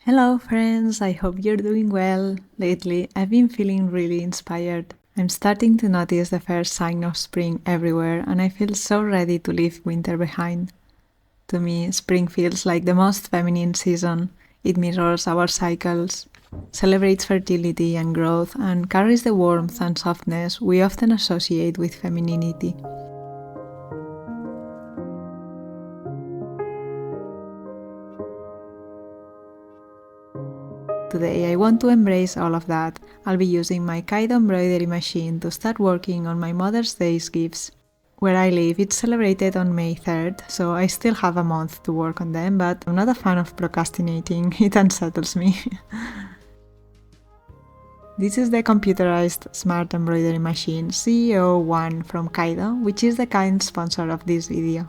Hello friends, I hope you're doing well. Lately, I've been feeling really inspired. I'm starting to notice the first sign of spring everywhere and I feel so ready to leave winter behind. To me, spring feels like the most feminine season. It mirrors our cycles, celebrates fertility and growth, and carries the warmth and softness we often associate with femininity. Today I want to embrace all of that. I'll be using my Caydo embroidery machine to start working on my Mother's Day's gifts. Where I live, it's celebrated on May 3rd, so I still have a month to work on them, but I'm not a fan of procrastinating, it unsettles me. This is the computerized smart embroidery machine CEO1 from Caydo, which is the kind sponsor of this video.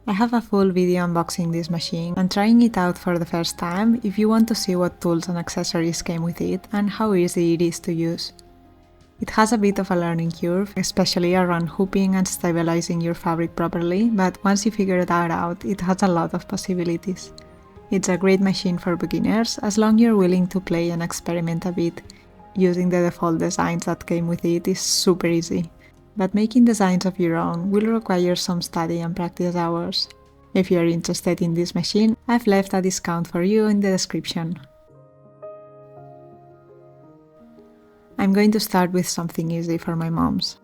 I have a full video unboxing this machine and trying it out for the first time if you want to see what tools and accessories came with it and how easy it is to use. It has a bit of a learning curve, especially around hooping and stabilizing your fabric properly, but once you figure that out, it has a lot of possibilities. It's a great machine for beginners as long as you're willing to play and experiment a bit. Using the default designs that came with it is super easy. But making designs of your own will require some study and practice hours. If you are interested in this machine, I've left a discount for you in the description. I'm going to start with something easy for my moms.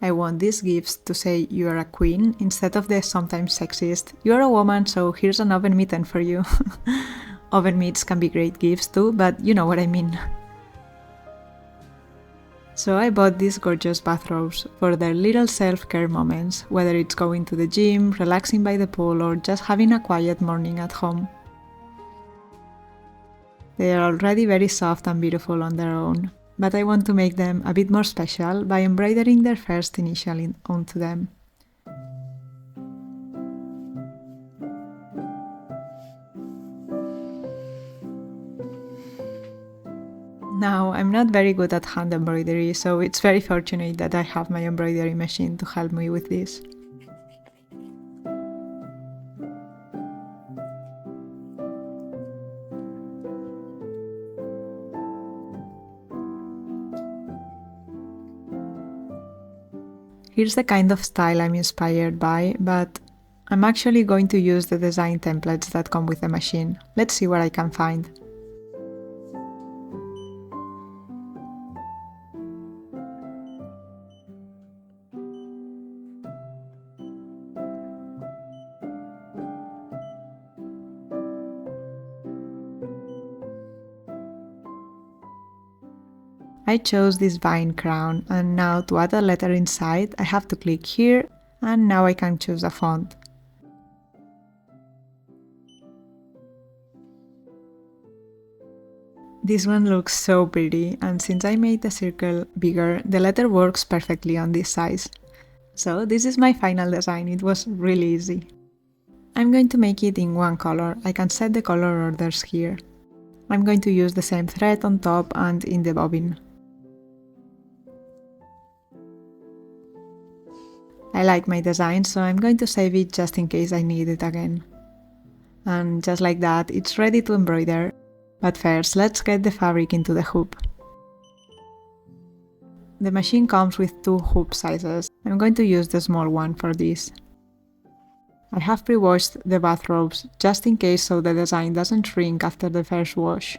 I want these gifts to say you are a queen instead of the sometimes sexist, you're a woman so here's an oven mitten for you. Oven mitts can be great gifts too, but you know what I mean. So I bought these gorgeous bathrobes for their little self-care moments, whether it's going to the gym, relaxing by the pool, or just having a quiet morning at home. They are already very soft and beautiful on their own, but I want to make them a bit more special by embroidering their first initial onto them. Now, I'm not very good at hand embroidery, so it's very fortunate that I have my embroidery machine to help me with this. Here's the kind of style I'm inspired by, but I'm actually going to use the design templates that come with the machine. Let's see what I can find. I chose this vine crown, and now to add a letter inside I have to click here and now I can choose a font. This one looks so pretty, and since I made the circle bigger, the letter works perfectly on this size. So this is my final design, it was really easy. I'm going to make it in one color, I can set the color orders here. I'm going to use the same thread on top and in the bobbin. I like my design, so I'm going to save it just in case I need it again. And just like that, it's ready to embroider. But first, let's get the fabric into the hoop. The machine comes with two hoop sizes. I'm going to use the small one for this. I have pre-washed the bathrobes just in case so the design doesn't shrink after the first wash.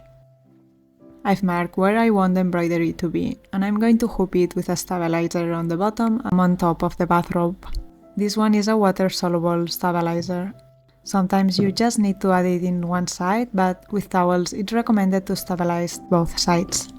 I've marked where I want the embroidery to be, and I'm going to hoop it with a stabilizer on the bottom and on top of the bathrobe. This one is a water-soluble stabilizer. Sometimes you just need to add it in one side, but with towels it's recommended to stabilize both sides.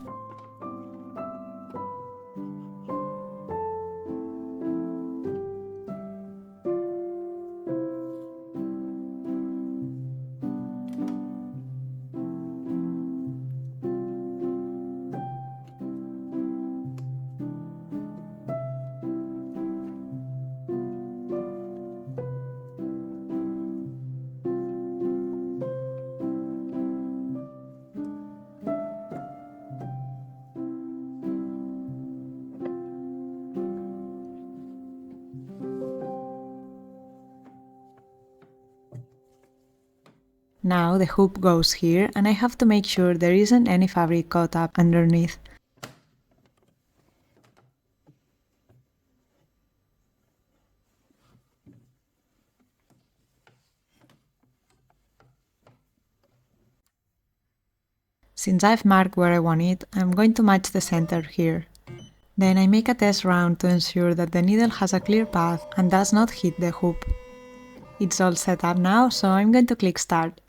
Now the hoop goes here and I have to make sure there isn't any fabric caught up underneath. Since I've marked where I want it, I'm going to match the center here. Then I make a test round to ensure that the needle has a clear path and does not hit the hoop. It's all set up now, so I'm going to click Start.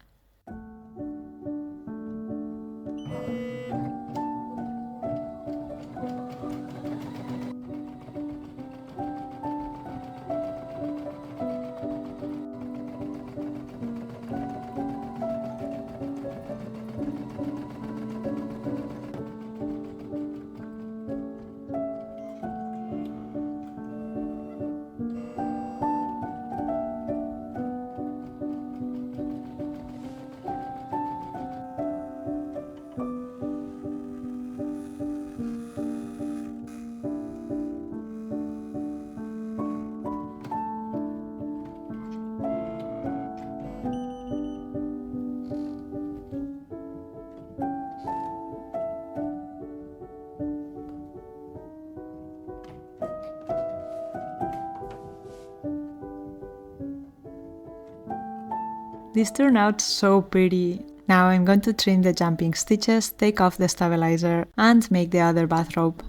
This turned out so pretty. Now I'm going to trim the jumping stitches, take off the stabilizer, and make the other bathrobe.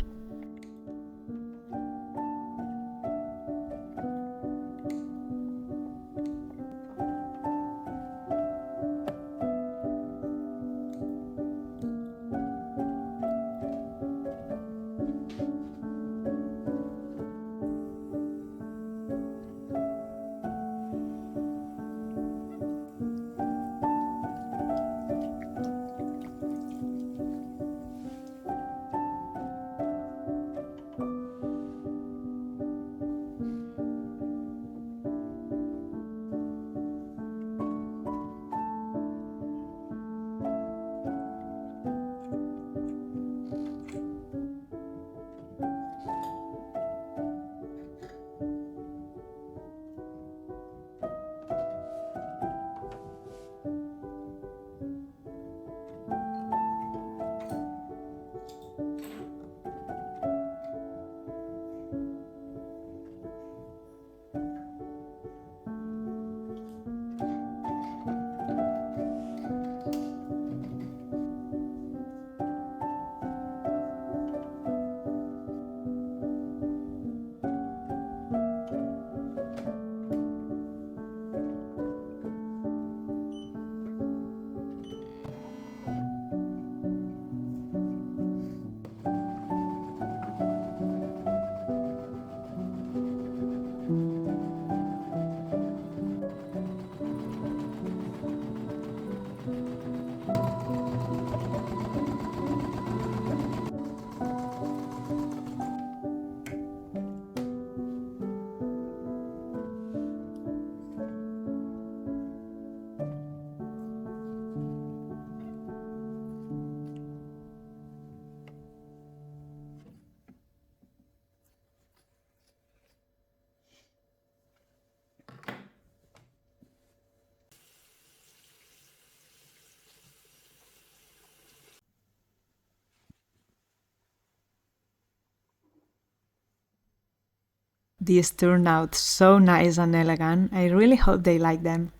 These turned out so nice and elegant, I really hope they like them.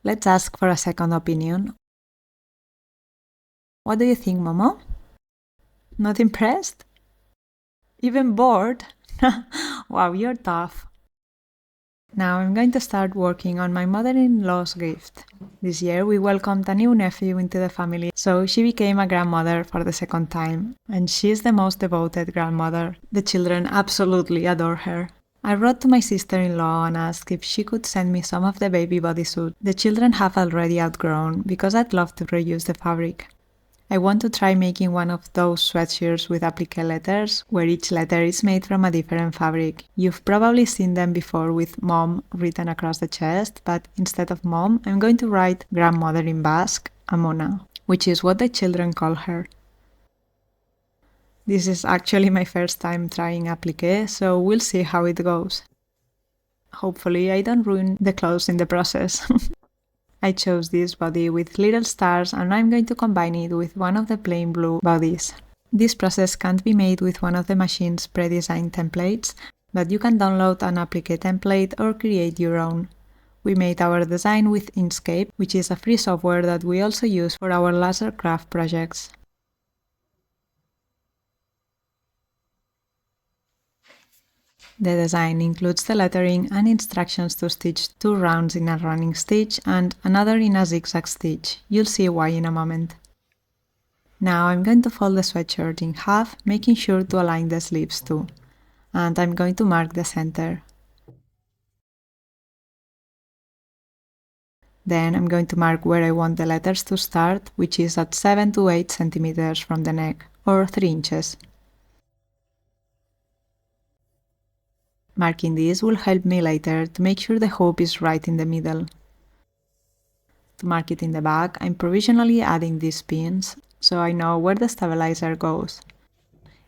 Let's ask for a second opinion. What do you think, Momo? Not impressed? Even bored? Wow, you're tough. Now I'm going to start working on my mother-in-law's gift. This year we welcomed a new nephew into the family, so she became a grandmother for the second time, and she's the most devoted grandmother. The children absolutely adore her. I wrote to my sister-in-law and asked if she could send me some of the baby bodysuit the children have already outgrown, because I'd love to reuse the fabric. I want to try making one of those sweatshirts with appliqué letters, where each letter is made from a different fabric. You've probably seen them before with Mom written across the chest, but instead of Mom, I'm going to write grandmother in Basque, Amona, which is what the children call her. This is actually my first time trying appliqué, so we'll see how it goes. Hopefully I don't ruin the clothes in the process. I chose this body with little stars and I'm going to combine it with one of the plain blue bodies. This process can't be made with one of the machine's pre-designed templates, but you can download an appliqué template or create your own. We made our design with Inkscape, which is a free software that we also use for our laser craft projects. The design includes the lettering and instructions to stitch 2 rounds in a running stitch and another in a zigzag stitch. You'll see why in a moment. Now I'm going to fold the sweatshirt in half, making sure to align the sleeves too. And I'm going to mark the center. Then I'm going to mark where I want the letters to start, which is at 7 to 8 centimeters from the neck, or 3 inches. Marking this will help me later to make sure the hoop is right in the middle. To mark it in the back, I'm provisionally adding these pins, so I know where the stabilizer goes.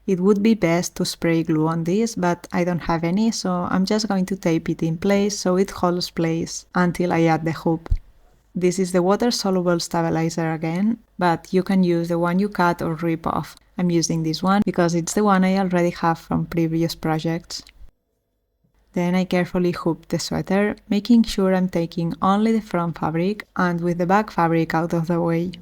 It would be best to spray glue on this, but I don't have any, so I'm just going to tape it in place so it holds place until I add the hoop. This is the water-soluble stabilizer again, but you can use the one you cut or rip off. I'm using this one because it's the one I already have from previous projects. Then I carefully hoop the sweater, making sure I'm taking only the front fabric and with the back fabric out of the way.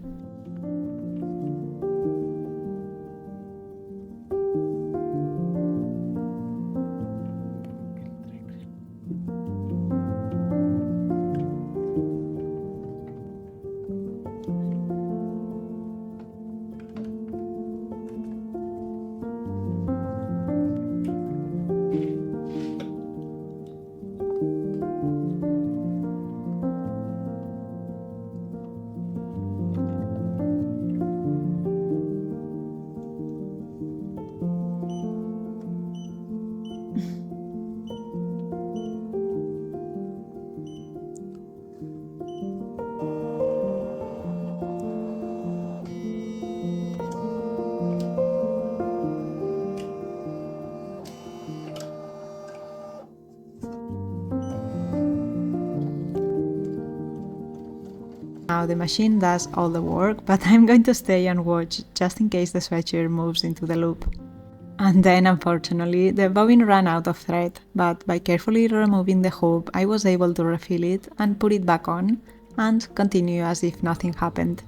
Now the machine does all the work, but I'm going to stay and watch just in case the sweatshirt moves into the loop. And then, unfortunately, the bobbin ran out of thread, but by carefully removing the hoop, I was able to refill it and put it back on, and continue as if nothing happened.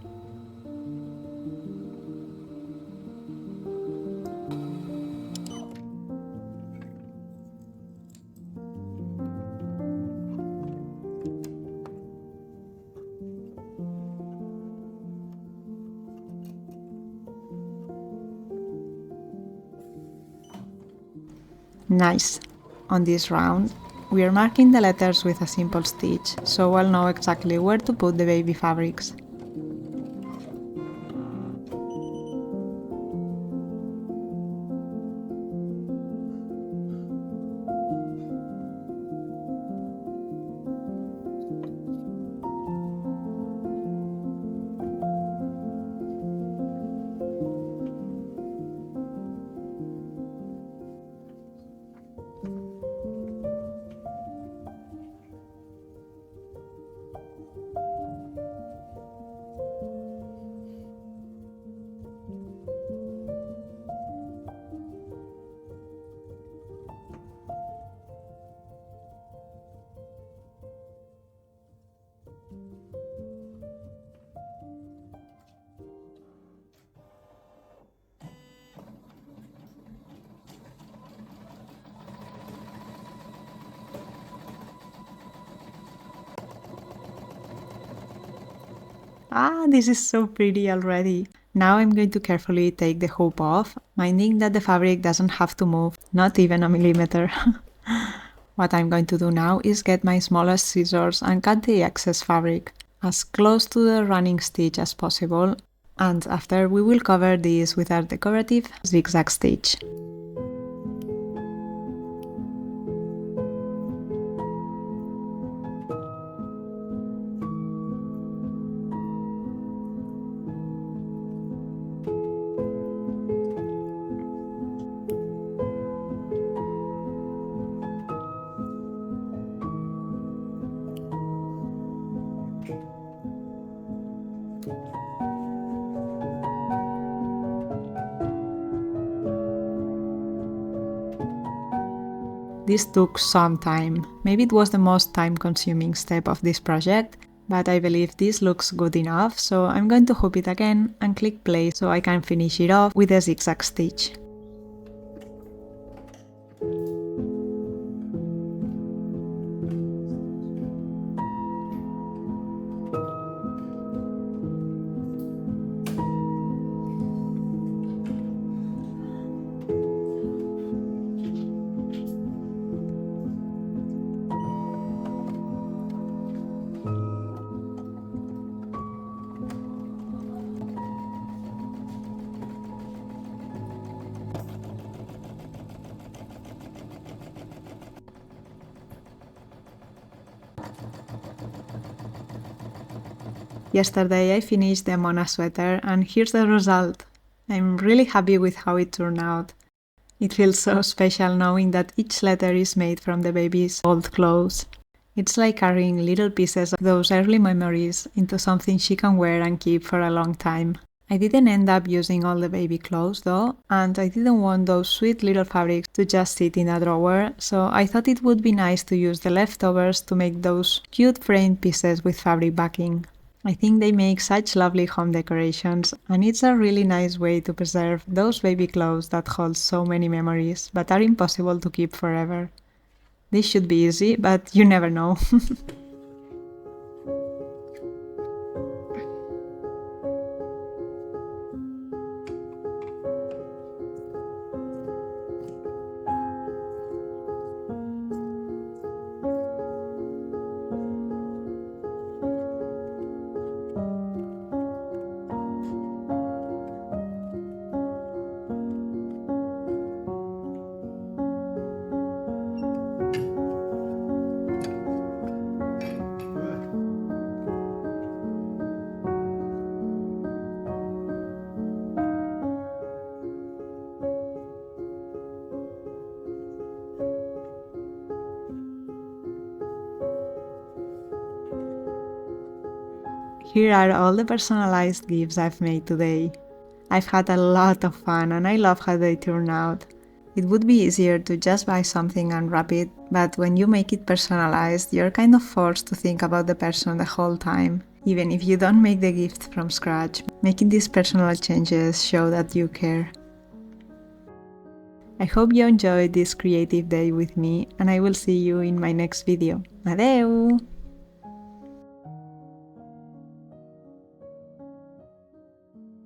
Nice! On this round, we are marking the letters with a simple stitch, so I'll know exactly where to put the baby fabrics. Ah, this is so pretty already! Now I'm going to carefully take the hoop off, minding that the fabric doesn't have to move, not even a millimeter. What I'm going to do now is get my smallest scissors and cut the excess fabric, as close to the running stitch as possible, and after we will cover this with our decorative zigzag stitch. This took some time. Maybe it was the most time-consuming step of this project, but I believe this looks good enough, so I'm going to hoop it again and click play so I can finish it off with a zigzag stitch. Yesterday I finished the Mona sweater and here's the result. I'm really happy with how it turned out. It feels so special knowing that each letter is made from the baby's old clothes. It's like carrying little pieces of those early memories into something she can wear and keep for a long time. I didn't end up using all the baby clothes though, and I didn't want those sweet little fabrics to just sit in a drawer, so I thought it would be nice to use the leftovers to make those cute framed pieces with fabric backing. I think they make such lovely home decorations, and it's a really nice way to preserve those baby clothes that hold so many memories but are impossible to keep forever. This should be easy, but you never know. Here are all the personalized gifts I've made today. I've had a lot of fun and I love how they turn out. It would be easier to just buy something and wrap it, but when you make it personalized, you're kind of forced to think about the person the whole time, even if you don't make the gift from scratch. Making these personal changes show that you care. I hope you enjoyed this creative day with me, and I will see you in my next video. Adeu!